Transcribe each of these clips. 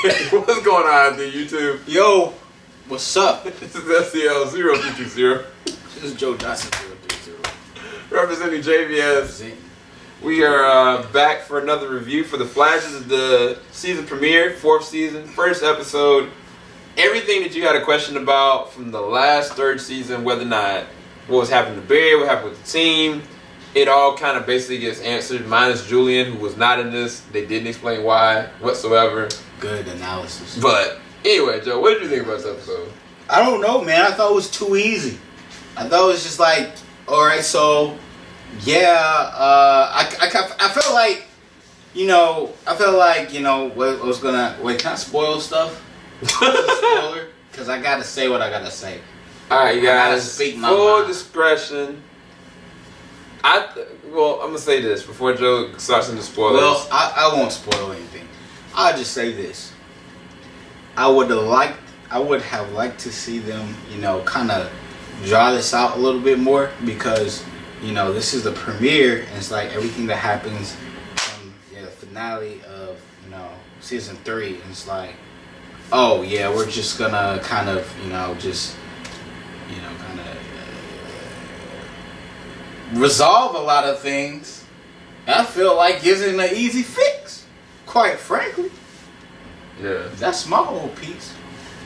What's going on out there, YouTube? Yo, what's up? This is SCL0320. This is Joe Johnson 030. Representing JVS. We are back for another review for The Flash. This is the season premiere, 4th season, 1st episode. Everything that you had a question about from the last 3rd season, whether or not what was happening to Barry, what happened with the team, it all kind of basically gets answered, minus Julian, who was not in this. They didn't explain why whatsoever. Good analysis. But anyway, Joe, what did you think about this episode? I don't know, man. I thought it was too easy. I thought it was just like, all right, so yeah, I felt like, what was gonna, wait, can I spoil stuff? Spoiler? Because I gotta say what I gotta say. Alright, you guys, speak my full mind. discretion. Well, I'm gonna say this before Joe starts into spoilers. Well, I won't spoil anything. I'll just say this. I would have liked to see them, kind of draw this out a little bit more, because, this is the premiere, and it's like everything that happens from the finale of, season 3, and it's like, oh yeah, we're just gonna kind of, resolve a lot of things. I feel like isn't an easy fix, quite frankly. Yeah. That's my whole piece.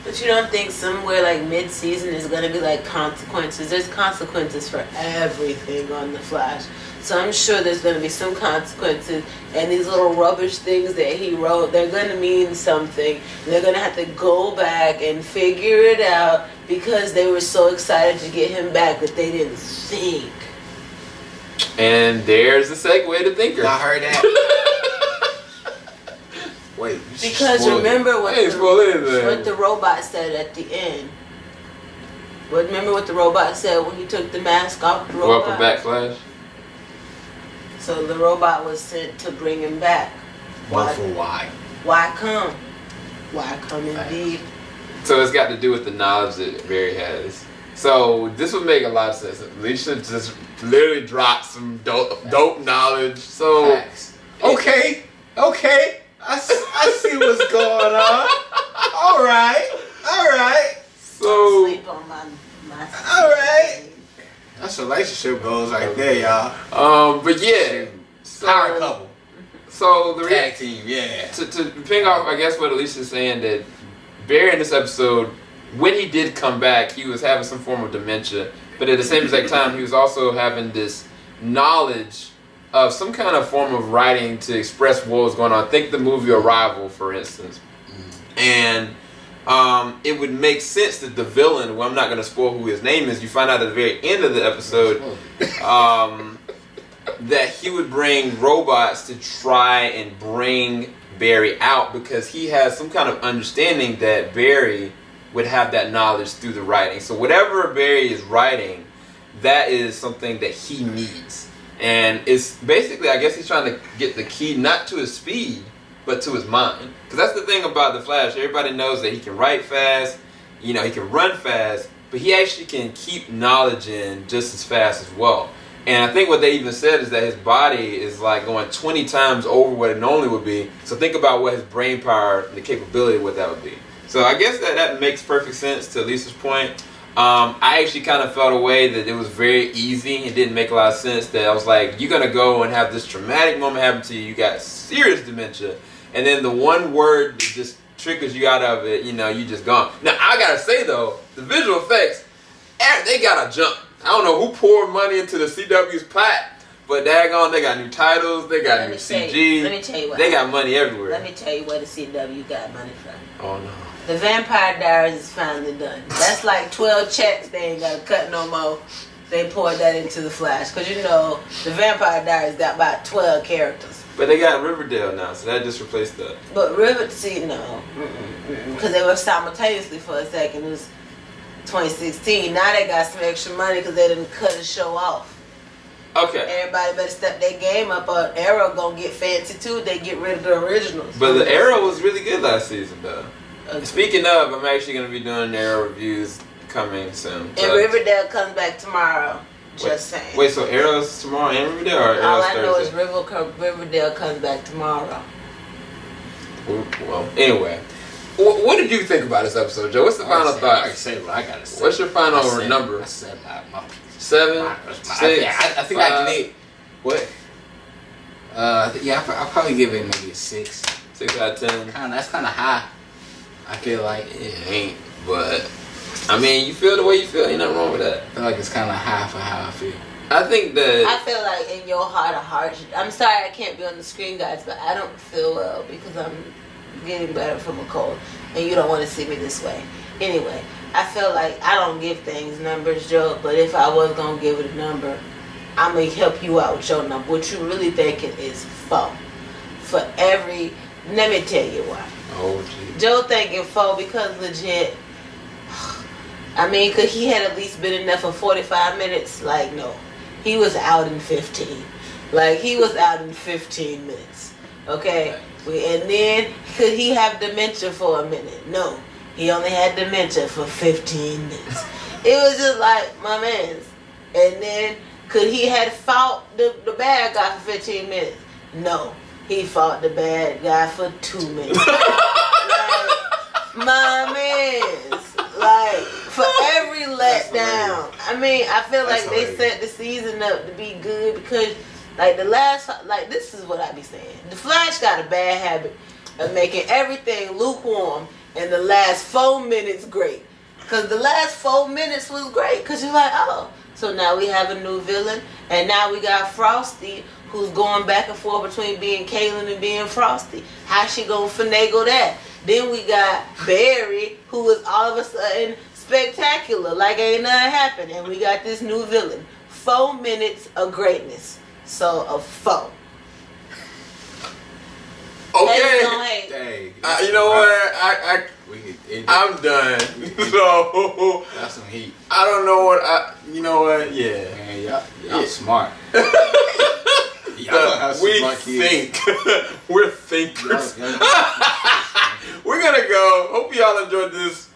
But you don't think somewhere like mid-season is going to be like consequences? There's consequences for everything on The Flash. So I'm sure there's going to be some consequences. And these little rubbish things that he wrote, they're going to mean something. They're going to have to go back and figure it out because they were so excited to get him back that they didn't think. And there's the segue to Thinker. I heard that. Wait. Because remember what the robot said at the end. Remember what the robot said when he took the mask off the robot? Welcome back, Flash. So the robot was sent to bring him back. Why? For why? Why come? Why come indeed? So it's got to do with the knowledge that Barry has. So this would make a lot of sense. Alicia just literally dropped some dope knowledge. So facts. Okay. I see what's going on. All right. So sleep on my all right. That's relationship goals right there, y'all. But yeah, Power couple. So the Tag team, yeah. To ping off, I guess what Alicia's saying, that Barry in this episode, when he did come back, he was having some form of dementia, but at the same exact time, he was also having this knowledge of some kind of form of writing to express what was going on. Think the movie Arrival, for instance. And it would make sense that the villain, well, I'm not going to spoil who his name is, you find out at the very end of the episode that he would bring robots to try and bring Barry out, because he has some kind of understanding that Barry would have that knowledge through the writing. So whatever Barry is writing, that is something that he needs. And it's basically, I guess he's trying to get the key not to his speed, but to his mind. Because that's the thing about the Flash. Everybody knows that he can write fast, he can run fast, but he actually can keep knowledge in just as fast as well. And I think what they even said is that his body is like going 20 times over what it normally would be. So think about what his brain power, the capability of what that would be. So I guess that makes perfect sense to Lisa's point. I actually kind of felt a way that it was very easy. It didn't make a lot of sense that I was like, you're going to go and have this traumatic moment happen to you. You got serious dementia. And then the one word that just triggers you out of it, you just gone. Now, I got to say, though, the visual effects, they got to jump. I don't know who poured money into the CW's pot, but daggone, they got new titles, they got new CG. Let me tell you what. They got money everywhere. Let me tell you where the CW got money from. Oh, no. The Vampire Diaries is finally done. That's like 12 checks they ain't got to cut no more. They poured that into the Flash. Because the Vampire Diaries got about 12 characters. But they got Riverdale now, so that just replaced that. But no. Because they were simultaneously for a second. It was 2016. Now they got some extra money because they didn't cut a show off. Okay. Everybody better step their game up, or Arrow gonna get fancy too. They get rid of the originals. But the Arrow was really good last season, though. Okay. Speaking of, I'm actually going to be doing Arrow reviews coming soon. And Riverdale comes back tomorrow. Just saying. Wait, so Arrow's tomorrow and Riverdale, or Arrow's all I know Thursday? is Riverdale comes back tomorrow. Well, anyway. What did you think about this episode, Joe? What's the final thought? I say what I gotta say. What's your final number? I said my 7, 6, I think 5. I can eat. What? Yeah, I'll probably give it maybe a 6. 6 out of 10. That's kind of high. I feel like It ain't, but I mean, you feel the way you feel. Ain't nothing wrong with that. I feel like it's kind of high for how I feel. I think that I feel like in your heart of hearts, I'm sorry I can't be on the screen, guys, but I don't feel well because I'm getting better from a cold, and you don't want to see me this way. Anyway, I feel like I don't give things numbers, Joe, but if I was going to give it a number, I'm going to help you out with your number. What you really thinking is 4. For every, let me tell you why. oh, gee. Joe thinking 4 because legit, I mean, could he had at least been in there for 45 minutes? Like, no. He was out in 15. Like, he was out in 15 minutes. Okay? And then, could he have dementia for a minute? No. He only had dementia for 15 minutes. It was just like, my man's. And then, could he have fought the bad guy for 15 minutes? No. He fought the bad guy for 2 minutes. Like, my man's. Like, for every letdown. I mean, I feel like they set the season up to be good because, like, this is what I be saying. The Flash got a bad habit of making everything lukewarm and the last 4 minutes great. Because the last 4 minutes was great because you're like, oh. So now we have a new villain, and now we got Frosty, who's going back and forth between being Kaylin and being Frosty. How she gonna finagle that? Then we got Barry, who is all of a sudden spectacular, like ain't nothing happened. And we got this new villain. 4 minutes of greatness. So a 4. Okay. Dang. You know what? I'm done. So That's some heat. I don't know what you know what? Yeah. Man, y'all smart. We think. We're thinkers. We're gonna go. Hope y'all enjoyed this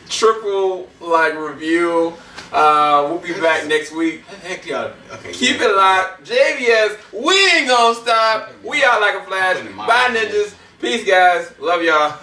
triple review. We'll be back next week. Heck y'all. Okay. Keep it locked. JVS, we ain't gonna stop. We out like a flash. Bye, ninjas. Peace, guys. Love y'all.